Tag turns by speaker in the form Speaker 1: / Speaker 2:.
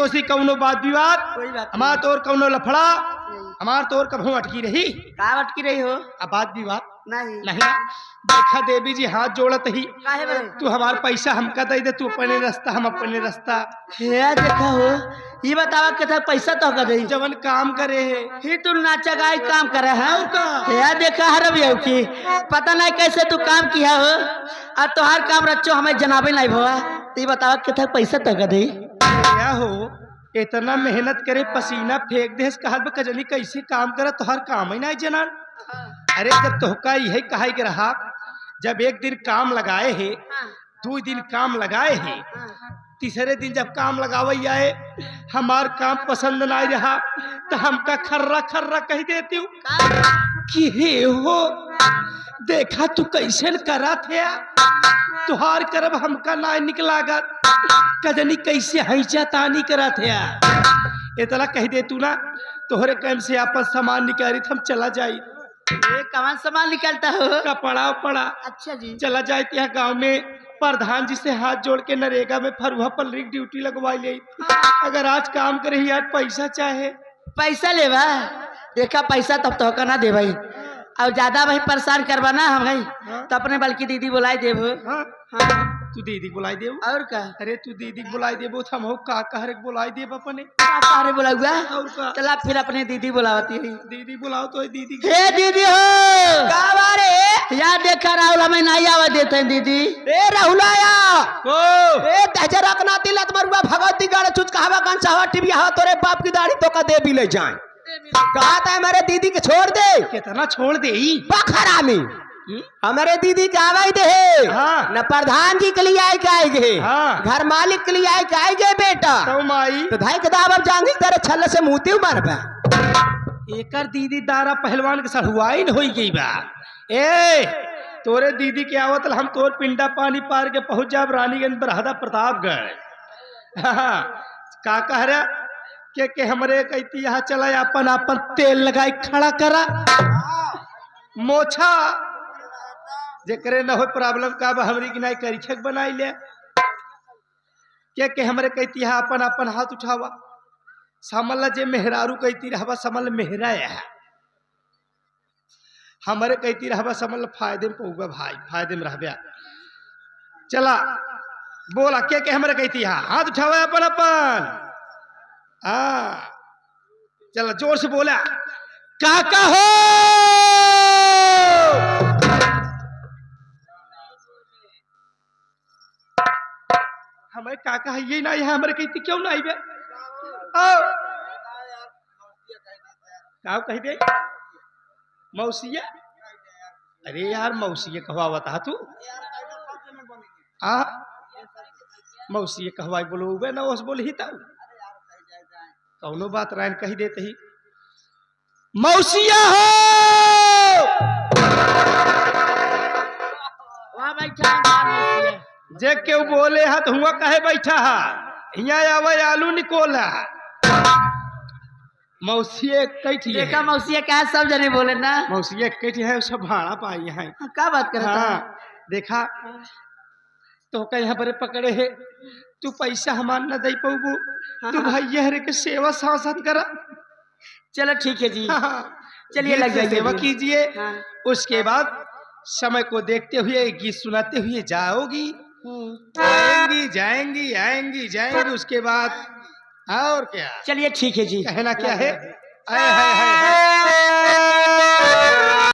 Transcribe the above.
Speaker 1: तो सी कौनो बात विवाद
Speaker 2: कोई बात
Speaker 1: हमार तोर कौनो लफड़ा
Speaker 2: नहीं।
Speaker 1: हमार तोर कभू अटकी रही
Speaker 2: का अटकी रही हो?
Speaker 1: अब बात विवाद
Speaker 2: नहीं
Speaker 1: नहीं देखा देवी जी हाथ जोड़त ही
Speaker 2: काहे बरे?
Speaker 1: तू हमार पैसा हमका दे दे तू अपने रास्ता हम अपने रास्ता
Speaker 2: हे देखा हो ये बतावा के था पैसा तो का दे
Speaker 1: जवन काम करे है
Speaker 2: ही तू नाचा गाय काम करे है
Speaker 1: और का?
Speaker 2: हे देखा हर भी की पता नहीं कैसे तू काम किया हो और तोहार काम रच्चो हमें जनाबे नहीं भवा तो ये बतावा के था पैसा तो का दे
Speaker 1: क्या हो इतना मेहनत करे पसीना फेंक दे कहल बा कजनी कैसे काम करे तोहर काम ही नहीं जनान अरे जब तोहका यही कहे के रहा जब एक दिन काम लगाए है 2 दिन काम लगाए है तीसरे दिन जब काम लगावई आए हमार काम पसंद नहीं रहा तो हमका खर्रा खर्रा कह देती हूँ कि हे हो देखा तू कैसे करा थे तुहार करब हमका ना निकला कजनी कैसे हैचा तानी करा थे इतना कह दे तू ना तोहरे काम से आपन सामान निकाली हम चला जाई
Speaker 2: ये कौन सामान निकलता हो?
Speaker 1: कपड़ा पड़ा
Speaker 2: अच्छा जी
Speaker 1: चला जाए यहाँ गांव में प्रधान जी से हाथ जोड़ के नरेगा में फरुहा पलरी ड्यूटी लगवा ले अगर आज काम करे यार पैसा चाहे
Speaker 2: पैसा लेवा देखा पैसा तब तो का ना दे भाई और ज्यादा भाई परेशान करवा ना हम भाई तो अपने बल्कि दीदी बुलाई देव
Speaker 1: हाँ
Speaker 2: हाँ
Speaker 1: तू दीदी बुलाई दे
Speaker 2: और का
Speaker 1: अरे तू दीदी बुलाई देबो हम हो का कहरे बुलाई देब अपने
Speaker 2: पारे बोला हुआ
Speaker 1: और का
Speaker 2: चला फिर अपने दीदी बुलावती है
Speaker 1: दीदी बुलाओ तो दीदी
Speaker 2: हे दीदी हो कावारे यार देखा राहुल हमें नहीं आवा देते हैं दीदी
Speaker 3: ए राहुलाया
Speaker 1: ओ
Speaker 3: ए तहजर रखना तिलत मरुआ भगवती गाड़े चुच कहवा कन चाहवा टीवी हा तोरे बाप की दाढ़ी तो का दे भी ले जाए कहा था मेरे दीदी के छोड़ दे
Speaker 1: कितना छोड़ दे
Speaker 3: बखरा में हमारे दीदी के आवाई दे
Speaker 1: हाँ।
Speaker 3: न प्रधान जी के लिए आए के आएगे
Speaker 1: हाँ।
Speaker 3: घर मालिक के लिए आए के आएगे बेटा
Speaker 1: तो माई
Speaker 3: तो धाई के दाब अब जांगी तेरे छल्ले से मुंहती मार बा
Speaker 1: एकर दीदी दारा पहलवान के सढ़ुआई न होई गई बा ए तोरे दीदी के आवत हम तोर पिंडा पानी पार के पहुंच जाब रानीगंज बरहदा प्रतापगढ़ हाँ, का कह रहा के हमरे कहती यहाँ चला अपन अपन तेल लगाई खड़ा करा मोछा जेकरे न हो प्रॉब्लम का बा हमरी की नहीं करीछक बनाई ले के हमरे कहती है अपन अपन हाथ उठावा समल जे मेहरारू कहती रहबा समल मेहरा है हमारे कहती रहबा समल फायदे में पहुँगा भाई फायदे में रहबा चला बोला के हमरे कहती है हाथ उठावा अपन अपन चला जोर से बोला काका हो हमारे काका है ये नहीं है हमारे कहती क्यों नहीं बे का कह दे मौसिया अरे यार मौसिया कहवा था तू मौसिया कहवाई बोलो बे ना उस बोल ही था कौनो बात रायन कही देते ही मौसिया हो
Speaker 2: वहाँ बैठा है
Speaker 1: जे क्यों बोले हा तो हुआ कहे बैठा हा यहाँ आवे आलू निकोला मौसिया कैठी है
Speaker 2: देखा मौसिया क्या सब जने बोले ना
Speaker 1: मौसिया कैठी है सब भाड़ा पाई है
Speaker 2: क्या बात कर
Speaker 1: हाँ देखा तो का यहाँ पर पकड़े है तू पैसा हमार न दे पाबू तू भैया हरे के सेवा सांसद करा
Speaker 2: चलो ठीक है जी चलिए
Speaker 1: गीत
Speaker 2: लग
Speaker 1: से
Speaker 2: जाइए
Speaker 1: सेवा
Speaker 2: जी।
Speaker 1: कीजिए
Speaker 2: हाँ।
Speaker 1: उसके बाद समय को देखते हुए गीत सुनाते हुए जाओगी आएंगी जाएंगी आएंगी जाएंगी उसके बाद और क्या
Speaker 2: चलिए ठीक है जी
Speaker 1: कहना क्या है आए हाय हाय हाय